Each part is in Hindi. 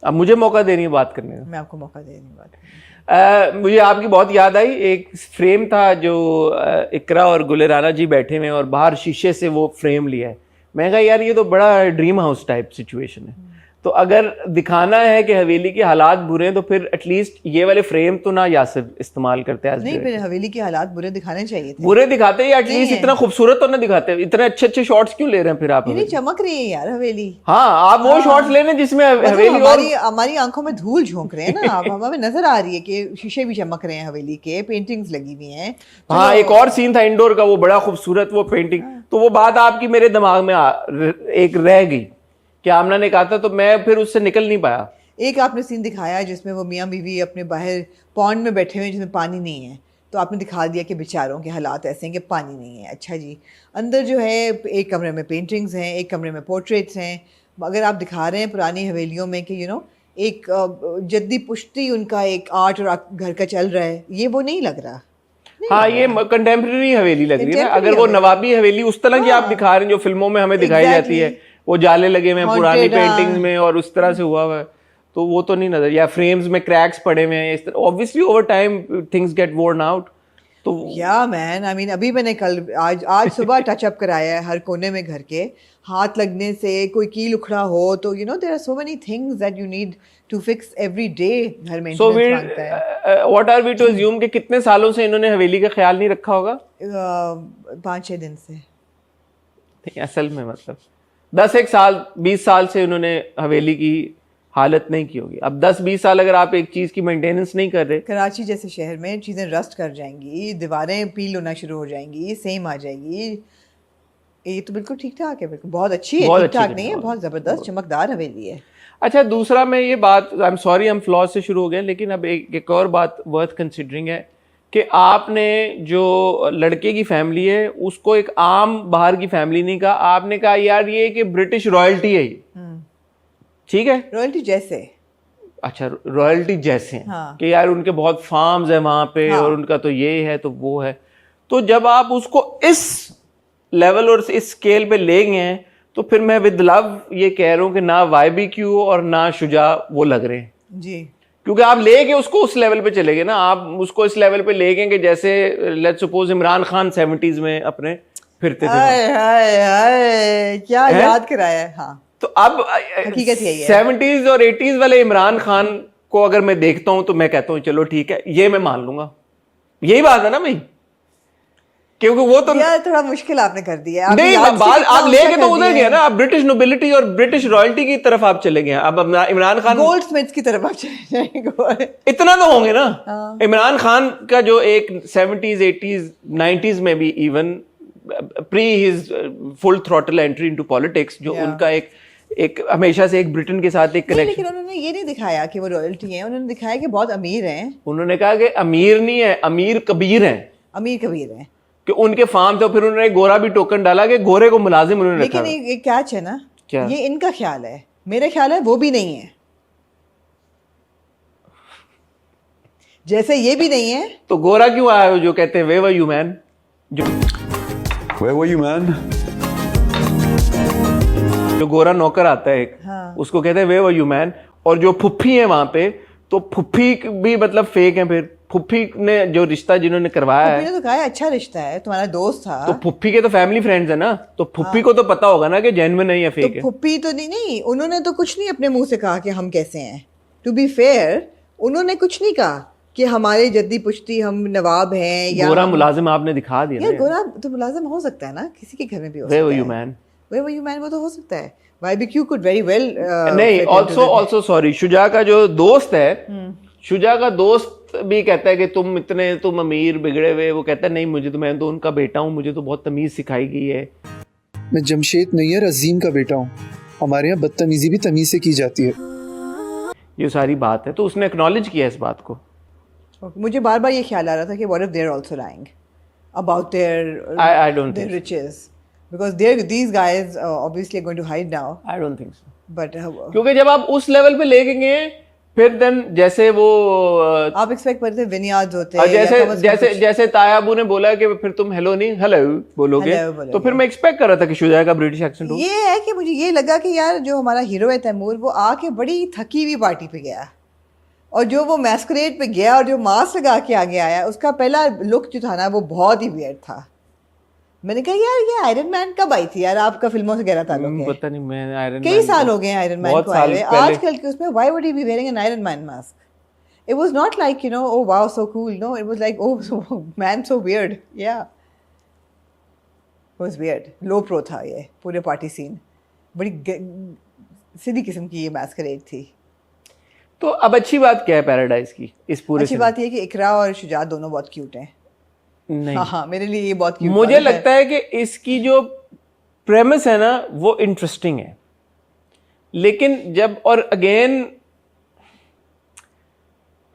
अब मुझे मौका देनी है बात करने का। मैं आपको मौका दे रही हूँ बात करने मुझे आपकी बहुत याद आई, एक फ्रेम था जो इकरा और गुले राना जी बैठे हुए हैं और बाहर शीशे से वो फ्रेम लिया है। मैं कहा यार ये तो बड़ा ड्रीम हाउस टाइप सिचुएशन है। तो अगर दिखाना है कि हवेली के हालात बुरे हैं तो फिर एटलीस्ट ये वाले फ्रेम तो ना यासिर इस्तेमाल करते हैं। नहीं, फिर हवेली के हालात बुरे दिखाने चाहिए थे। बुरे दिखाते हैं या एटलीस्ट इतना खूबसूरत तो ना दिखाते। इतने अच्छे अच्छे शॉट्स क्यों ले रहे हैं फिर आप? नहीं, चमक रही है यार हवेली। हाँ, आप वो शॉट्स ले लें जिसमें हवेली हमारी आंखों में धूल झोंक रहे हैं ना। आप हमें नजर आ रही है कि शीशे भी चमक रहे हैं हवेली के, पेंटिंग्स लगी हुई हैं। हाँ, एक और सीन था इंडोर का, वो बड़ा खूबसूरत वो पेंटिंग। तो वो बात आपकी मेरे दिमाग में एक रह गई कि आमना ने कहा था, तो मैं फिर उससे निकल नहीं पाया। एक आपने सीन दिखाया जिसमें वो मियाँ बीवी अपने बाहर पॉन्ड में बैठे हुए हैं जिसमें पानी नहीं है, तो आपने दिखा दिया कि बेचारों के हालात ऐसे हैं कि पानी नहीं है। अच्छा जी, अंदर जो है एक कमरे में पेंटिंग्स हैं, एक कमरे में पोर्ट्रेट्स हैं। अगर आप दिखा रहे हैं पुरानी हवेलियों में कि एक जद्दी पुश्ती उनका एक आर्ट और घर का चल रहा है, ये वो नहीं लग रहा। हाँ, ये कंटेम्प्रेरी हवेली लग रही है। अगर वो नवाबी हवेली उस तरह की आप दिखा रहे हैं जो फिल्मों में हमें दिखाई जाती है, वो जाले लगे हुए हैं पुरानी पेंटिंग्स में और उस तरह से हुआ हुआ है, तो वो तो नहीं नजर। या फ्रेम्स में क्रैक्स पड़े हुए हैं इस तरह। Obviously over time things get worn out. तो या मैन, आई मीन अभी मैंने आज सुबह टचअप कराया है हर कोने में घर के। हाथ लगने से कोई कील उखड़ा हो तो there are so many things that you need to fix every day. घर में so what are we to assume कि कितने सालों से इन्होंने हवेली का ख्याल नहीं रखा होगा? 5-6 दिन से। असल में मतलब 10-1 साल 20 साल से उन्होंने हवेली की हालत नहीं की होगी। अब 10-20 साल अगर आप एक चीज की मेंटेनेंस नहीं कर रहे। कराची जैसे शहर में चीजें रस्ट कर जाएंगी, दीवारें पील होना शुरू हो जाएंगी, सेम आ जाएगी। ये तो बिल्कुल ठीक ठाक है, बिल्कुल बहुत अच्छी है। ठीक ठाक नहीं है, बहुत जबरदस्त चमकदार हवेली है। अच्छा, दूसरा मैं ये बात, आई एम सॉरी हम फ्लॉज से शुरू हो गए, लेकिन अब एक और बात वर्थ कंसिडरिंग है कि आपने जो लड़के की फैमिली है उसको एक आम बाहर की फैमिली नहीं कहा, आपने कहा यार ये कि ब्रिटिश रॉयल्टी है ये। ठीक है, रॉयल्टी जैसे। अच्छा, रॉयल्टी जैसे हैं। हाँ। कि यार उनके बहुत फार्म्स है वहां पे। हाँ। और उनका तो ये है तो वो है। तो जब आप उसको इस लेवल और इस स्केल पे ले गए हैं तो फिर मैं विद लव ये कह रहा हूँ कि ना YBQ और ना शुजा वो लग रहे हैं जी। क्योंकि आप लेके उसको उस लेवल पे चले गए ना। आप उसको इस लेवल पे ले गए कि जैसे let's suppose Imran Khan 70s में अपने फिरते थे। हाय हाय हाय, क्या याद कराया है। हाँ, तो अब हकीकत यही है। 70s और 80s वाले इमरान खान को अगर मैं देखता हूं तो मैं कहता हूं चलो ठीक है, ये मैं मान लूंगा। यही बात है ना भाई, क्योंकि वो तो यार थोड़ा मुश्किल आपने कर दिया। नहीं, बात आप लेके तो उधर गए ना। आप ब्रिटिश नोबिलिटी और ब्रिटिश रॉयल्टी की तरफ आप चले गए। अब इमरान खान गोल्डस्मिथ्स की तरफ आप चले जाएंगे। इतना तो होंगे ना। इमरान खान का जो एक 70s 80s 90s में भी even pre his full throttle entry into politics, जो उनका एक हमेशा से एक ब्रिटेन के साथ एक कनेक्शन। लेकिन उन्होंने ये नहीं दिखाया कि वो रॉयल्टी है, उन्होंने दिखाया कि बहुत अमीर हैं। उन्होंने कहा कि अमीर नहीं है, अमीर कबीर हैं। अमीर कबीर हैं कि उनके फार्म थे। फिर उन्होंने गोरा भी टोकन डाला कि गोरे को मुलाजिम उन्होंने रखा। लेकिन एक कैच है ना, क्या? ये इनका ख्याल है, मेरे ख्याल है वो भी नहीं है। जैसे ये भी नहीं है तो गोरा क्यों आया जो कहते हैं वे वर यू मैन? जो गोरा नौकर आता है एक, हाँ। उसको कहते हैं वे वर यू मैन। और जो फुफ्फी है वहां पे, तो फुफ्फी भी मतलब फेक है। फिर फुफ्फी ने जो रिश्ता जिन्होंने करवाया है, तो कहा है अच्छा रिश्ता है, तुम्हारा दोस्त था। तो फुफ्फी के तो फैमिली फ्रेंड्स है ना, तो फुफ्फी को तो पता होगा ना कि जेन्युइन है या फेक है। फुफ्फी तो नहीं, उन्होंने तो कुछ नहीं अपने मुंह से कहा कि हम कैसे हैं। टू बी फेयर, उन्होंने कुछ नहीं कहा कि हमारे जद्दी पुश्ती हम नवाब हैं या गोरा मुलाजिम आपने दिखा दिया यार। गोरा तो मुलाजिम हो सकता है ना, किसी के घर में भी हो सकता है। वे वर यू मैन, वो तो हो सकता है। YBQ could very well नहीं, also सॉरी, शुजा का जो दोस्त है, शुजा का दोस्त भी कहता है कि तुम अमीर बिगड़े हुए। वो कहता है नहीं, मैं तो उनका बेटा हूँ, मुझे तो बहुत तमीज सिखाई गई है। मैं जमशेद नैयर अजीम का बेटा हूँ, हमारे यहाँ बदतमीजी भी तमीज से की जाती है। ये सारी बात है, तो उसने एक्नॉलेज किया इस बात को। मुझे बार बार ये ख्याल आ रहा था कि what if they're also lying about their I don't think so. riches, because these guys obviously are going to hide now. I don't think so. But क्योंकि जब आप उस लेवल पे लेके गए फिर देन जैसे वो आप एक्सपेक्ट करते थे विनयार्ड्स होते और हैं, या जैसे कम से कम जैसे कुछ- जैसे तायाबू ने बोला कि फिर तुम हेलो नहीं हेलो बोलोगे, Hello बोलोगे। तो फिर मैं एक्सपेक्ट कर रहा था कि शुजाया का ब्रिटिश एक्सेंट हो। ये है कि मुझे ये लगा कि यार जो हमारा हीरो है तैमूर, वो आके बड़ी थकी हुई पार्टी पे गया, और जो वो मैस्करेड पे गया और जो मास्क लगा के आगे आया, उसका पहला लुक जो था ना वो बहुत ही वियर्ड था। मैंने कहा यार ये आयरन मैन कब आई थी यार, आपका फिल्मों से गहरा ताल्लुक है, पता नहीं, मैं आयरन कई साल हो गए हैं आयरन मैन बहुत को आए साल हुए। पहले- आजकल के उसमें why would he be wearing an Iron Man mask? It was not like you know oh wow so cool, no it was like oh man so weird, yeah was weird. लो प्रो था ये पूरे पार्टी सीन, बड़ी सीधी किस्म की ये मैस्करेड थी। तो अब अच्छी बात क्या है पैराडाइज की इस पूरे अच्छी बात ये है कि इकरा और शुजात दोनों बहुत क्यूट हैं। नहीं, हाँ मेरे लिए ये बहुत क्यूट मुझे लगता है कि इसकी जो प्रेमिस है ना वो इंटरेस्टिंग है, लेकिन जब और अगेन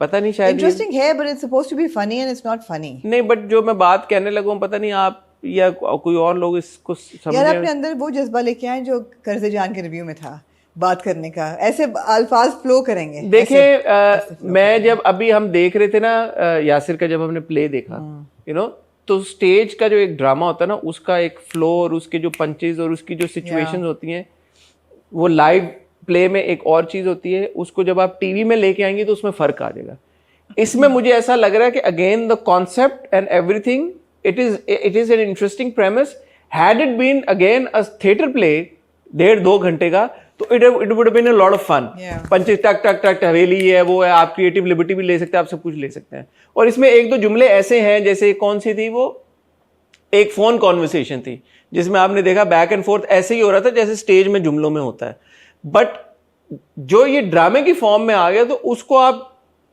पता नहीं शायद इंटरेस्टिंग है, but it's supposed to be funny and it's not funny. नहीं, बट जो मैं बात कहने लगा हूँ, पता नहीं आप या कोई और लोग इसको यार अपने समझे। अंदर वो जज्बा लेके आए जो कर्ज़े जान के रिव्यू में था, बात करने का, ऐसे अल्फाज फ्लो करेंगे। देखिए मैं जब अभी हम देख रहे थे ना यासिर का, जब हमने प्ले देखा यू नो, तो स्टेज का जो एक ड्रामा होता है ना, उसका एक फ्लो और उसके जो पंचेज और उसकी जो सिचुएशंस होती हैं, वो लाइव प्ले में एक और चीज होती है, उसको जब आप टीवी में लेके आएंगे तो उसमें फर्क आ जाएगा। इसमें मुझे ऐसा लग रहा है कि again the concept and everything, it is an interesting premise. Had it been again a theatre play 1.5-2 घंटे का, तो it would been a lot of fun. पंचे टक टक टक हवेली है, वो है, आप क्रिएटिव लिबर्टी भी ले सकते हैं, आप सब कुछ ले सकते हैं। और इसमें 1-2 जुमले ऐसे हैं, जैसे कौन सी थी वो, एक फोन कॉन्वर्सेशन थी जिसमें आपने देखा बैक एंड फोर्थ ऐसे ही हो रहा था जैसे स्टेज में जुमलों में होता है, बट जो ये ड्रामे की फॉर्म में आ गया, तो उसको आप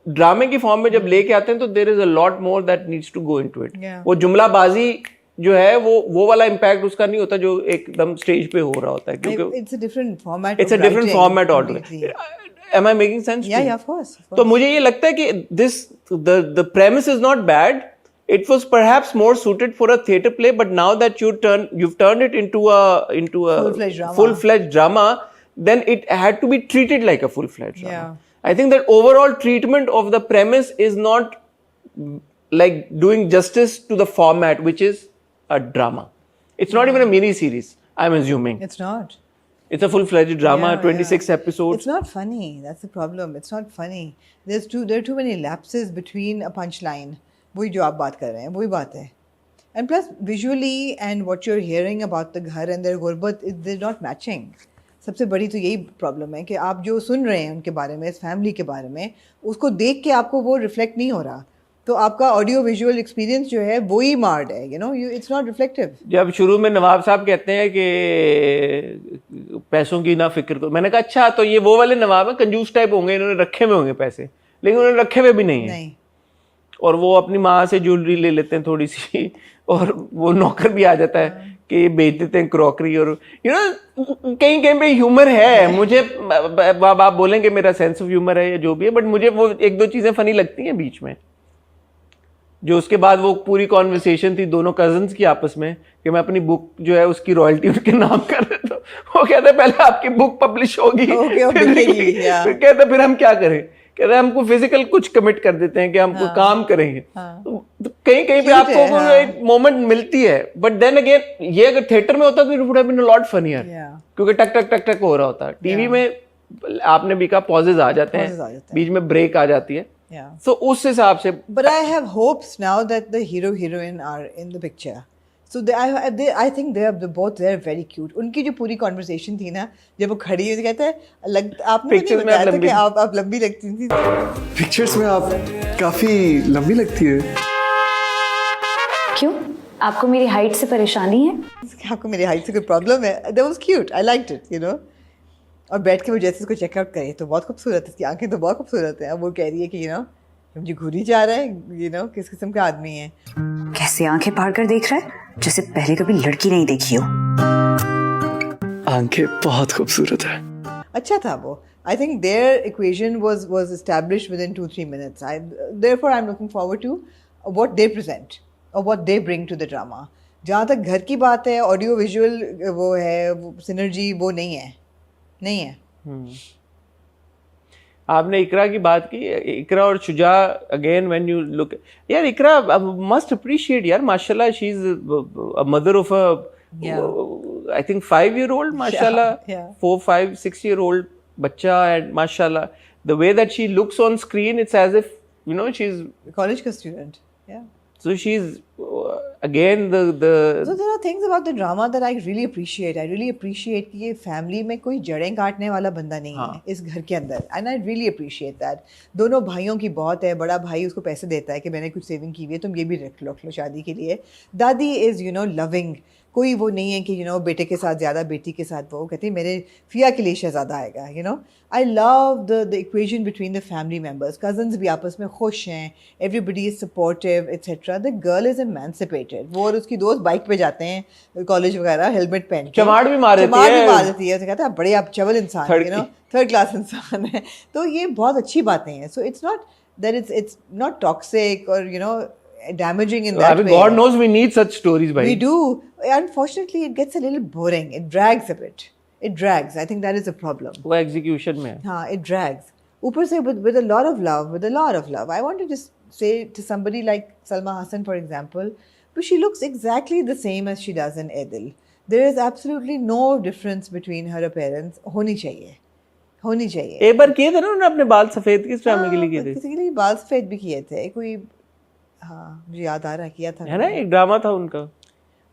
ड्रामे की फॉर्म में जब लेके आते हैं तो there is a lot more that needs to go into it. वो जुमलाबाजी जो है वो वाला इम्पैक्ट उसका नहीं होता जो एकदम स्टेज पे हो रहा होता है, क्योंकि it's a different format, it's a different format already. Am I making sense? Yeah of course. तो मुझे ये लगता है कि the premise is not bad, it was perhaps more suited for a theater play, but now that you've turned it into a full-fledged drama, then it had to be treated like a full-fledged drama. I think that overall treatment of the premise is not like doing justice to the format, which is a drama. It's not even a mini series, I'm assuming. It's not. It's a full-fledged drama, 26 episodes. It's not funny. That's the problem. It's not funny. There are too many lapses between a punchline. वही जो आप बात कर रहे हैं वही बात है। And plus visually and what you are hearing about the घर एंड देयर गुरबत, दे आर नॉट मैचिंग। सबसे बड़ी तो यही प्रॉब्लम है कि आप जो सुन रहे हैं उनके बारे में, इस फैमिली के बारे में, उसको देख के आपको वो रिफ्लेक्ट नहीं हो रहा, तो आपका ऑडियो विजुअल एक्सपीरियंस जो है वो ही मार्ड है, you know, it's not reflective. जब शुरू में नवाब साहब कहते हैं कि पैसों की ना फिक्र करो, मैंने कहा अच्छा तो ये वो वाले नवाब हैं, कंजूस टाइप होंगे, इन्होंने रखे हुए होंगे पैसे, लेकिन उन्होंने रखे हुए भी नहीं है। और वो अपनी माँ से ज्वेलरी ले लेते हैं थोड़ी सी, और वो नौकर भी आ जाता है कि बेच देते हैं क्रॉकरी, और यू नो कहीं कहीं पे ह्यूमर है। मुझे आप बोलेंगे मेरा सेंस ऑफ ह्यूमर है या जो भी है, बट मुझे वो 1-2 चीजें फनी लगती हैं बीच में। जो उसके बाद वो पूरी कॉन्वर्सेशन थी दोनों कजन्स की आपस में कि मैं अपनी बुक जो है उसकी रॉयल्टी उनके नाम कर देता हूँ। वो कहता है पहले आपकी बुक पब्लिश होगी, फिर कहता फिर हम क्या करें, कहते हैं हमको फिजिकल कुछ कमिट कर देते हैं कि हमको काम करेंगे। तो कहीं कहीं पे आपको एक मोमेंट मिलती है, बट देन अगेन ये अगर थिएटर में होता तो it would have been a lot funnier, क्योंकि टक टक टक टक हो रहा होता है। टीवी में आपने भी कहा पॉजेज आ जाते हैं, बीच में ब्रेक आ जाती है, so उस हिसाब से। But I have hopes now that the hero heroine are in the picture. So I think they are both very cute. उनकी जो पूरी conversation थी ना, जब वो खड़ी हुई कहते हैं आपने नहीं बताया था कि आप लंबी लगती थी। पिक्चर्स में आप काफी लंबी लगती है। क्यों? आपको मेरी हाइट से परेशानी है? आपको मेरी हाइट से कोई प्रॉब्लम है? That was cute. I liked it, you know. और बैठ के वो जैसे उसको चेकआउट करे तो बहुत खूबसूरत है, इसकी आंखें तो बहुत खूबसूरत है। अब वो कह रही है कि यू नो मुझे घूरी जा रहा है, यू नो किस किस्म का आदमी है। कैसे आंखें फाड़ कर देख रहा है जैसे पहले कभी लड़की नहीं देखी हो। आंखें बहुत खूबसूरत है। अच्छा था वो। I think their equation was established within 2-3 minutes. Therefore I'm looking forward to what they present or what they bring to the drama. जहाँ तक घर की बात है, ऑडियो विजुअल वो है, सिनर्जी वो नहीं है। आपने इकरा की बात की, इकरा और Shuja again when you look, यार इकरा मस्ट अप्रिशिएट यार, माशाल्लाह she is a mother of a I think 5-year-old माशाल्लाह, yeah. 4-5-6-year-old बच्चा, एंड माशाल्लाह the way that she looks on screen, it's as if you know she's college का student. Yeah. so she's again the So there are things about the drama that I really appreciate. I really appreciate कि ये family में कोई जड़ें काटने वाला बंदा नहीं है इस घर के अंदर, and I really appreciate that. दोनों भाइयों की बहुत है, बड़ा भाई उसको पैसे देता है कि मैंने कुछ सेविंग की हुई है, तुम ये भी रख लो शादी के लिए. दादी is loving. कोई वो नहीं है कि बेटे के साथ ज़्यादा, बेटी के साथ वो कहती है मेरे फिया के लिए शहज़ादा आएगा. I love the equation between the family members. Cousins भी आपस में खुश हैं, everybody is supportive etcetera. The girl is emancipated. वो और उसकी दोस्त बाइक पे जाते हैं कॉलेज वगैरह, हेलमेट पहन के, चमाड़ भी मार देती है, तो कहता है बड़े आप चवल इंसान, थर्ड क्लास इंसान है. तो ये बहुत अच्छी बातें हैं. So it's not that it's not toxic or damaging in that way. God knows we need such stories, bhai. We do. Unfortunately, it gets a little boring. It drags a bit. It drags. I think that is a problem. वो execution में है. हाँ, it drags. ऊपर से with a lot of love. I want to just say to somebody like Salma Hassan, for example, but she looks exactly the same as she does in Edil. There is absolutely no difference between her appearance. होनी चाहिए. एक बार किए थे ना उन्होंने अपने बाल सफेद, किस ड्रामे के लिए किए थे? किसी के लिए बाल सफेद भी किए थे कोई. हाँ, मुझे याद आ रहा है, किया था है ना, एक ड्रामा था उनका.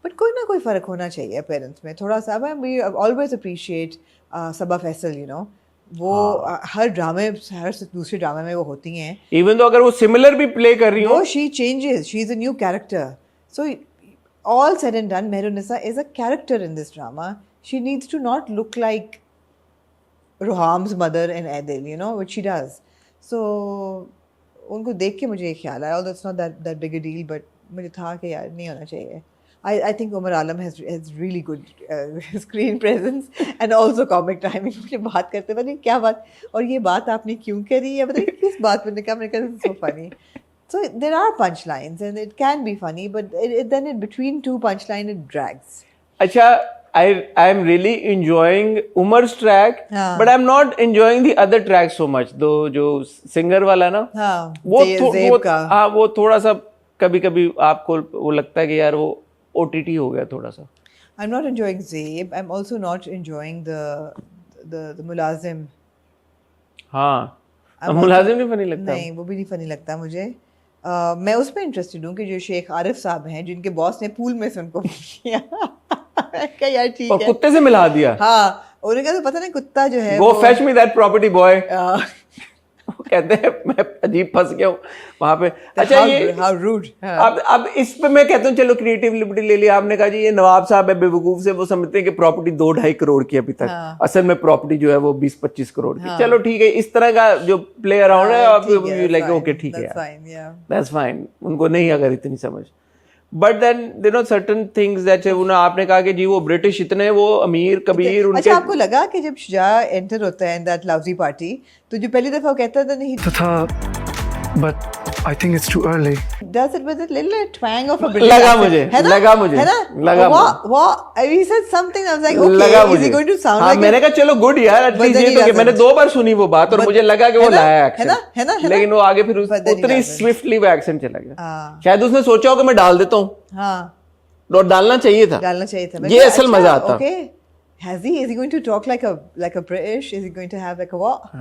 बट कोई ना कोई फ़र्क होना चाहिए पेरेंट्स में थोड़ा सा. वी ऑलवेज अप्रिशिएट सबा फैसल, वो हर ड्रामे, हर दूसरे ड्रामे में वो होती हैं. इवन तो अगर वो सिमिलर भी प्ले कर रही हो, she changes, she is a new character. So all said and done, Mehrunnisa is a character in this drama. She needs to not look like Ruham's mother in एदिल, व्हाट शी डज. सो उनको देख के मुझे ये ख्याल आया, although it's not that big a deal, but मुझे था कि यार नहीं होना चाहिए. I think Umar Alam has really good screen presence and also comic timing. मुझे बात करते पता नहीं क्या बात, और ये बात आपने क्यों करी है, पता नहीं किस बात पर कहा, मैंने कहा so funny. So there are punchlines and it can be funny, but then between two punchline it drags. अच्छा, I am really enjoying Umar's track, but I'm not enjoying the other track so much. जो सिंगर वाला ना, वो थोड़ा सा कभी आपको वो लगता है कि यार वो OTT हो गया थोड़ा सा. I'm not enjoying Zeeb. I'm also not enjoying the मुलाजिम. हाँ, मुलाजिम नहीं फनी लगता. नहीं, वो भी नहीं फनी लगता मुझे. मैं उसमें इंटरेस्टेड हूँ कि जो शेख आरिफ साहब हैं, जिनके बॉस ने पूल में से उनको किया. क्या यार ठीक है. कुत्ते से मिला दिया. हाँ, उन्होंने कहा तो पता नहीं कुत्ता जो है Go fetch me that property boy. वो कहते हैं मैं अजीब फंस गया हूँ वहाँ पे. अच्छा, ये how rude. अब इस पे मैं कहता हूँ चलो क्रिएटिव लिबर्टी ले लिया आपने. कहा जी ये नवाब साहब है बेवकूफ से, वो समझते हैं कि प्रॉपर्टी 2-2.5 करोड़ की अभी तक, असल में प्रॉपर्टी जो है वो 20-25 करोड़ की. चलो ठीक है, इस तरह का जो प्ले अराउंड है आप लाइक ओके ठीक है यार, दैट्स फाइन. उनको नहीं अगर इतनी समझ. But then certain things that आपने कहा कि जी वो ब्रिटिश इतने वो अमीर कबीर उनके. अच्छा, आपको लगा कि जब शुजा एंटर होता है इन दैट लवजी पार्टी, तो जो पहली दफा वो कहता था नहीं but I think it's too early. Does it with a little twang of a British लगा accent? मुझे है ना? लगा what he said something, I was like okay, लगा is he going to sound like मैंने कहा चलो गुड यार, एटलीस्ट ये तो कि मैंने 2 बार सुनी वो बात और मुझे लगा कि वो लाया एक्सेंट, लेकिन वो आगे फिर उतनी स्विफ्टली वो एक्सेंट चला गया. शायद उसने सोचा हो कि मैं डाल देता हूँ. हाँ, और डालना चाहिए था. ये असल मजा आता. Okay, is he going to talk like a British? Is he going to have like a what?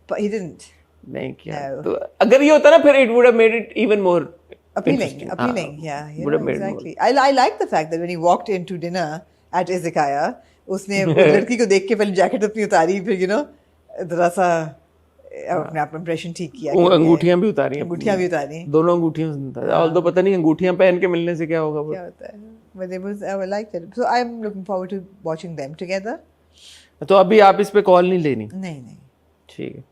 But he didn't. नहीं किया. तो अगर ये होता ना फिर it would have made it even more appealing. Yeah, exactly. I like the fact that when he walked into dinner at Izakaya, उसने लड़की को देख के पहले जैकेट अपनी उतारी, फिर जरा सा अपने आप इंप्रेशन ठीक किया. अंगूठियां भी उतारी, दोनों अंगूठियां. ऑल्दो पता नहीं अंगूठियां पहन के मिलने से क्या होगा, क्या होता है. But I liked it. So I'm looking forward to watching them together. तो अभी आप इस पे कॉल नहीं लेनी? नहीं. ठीक है.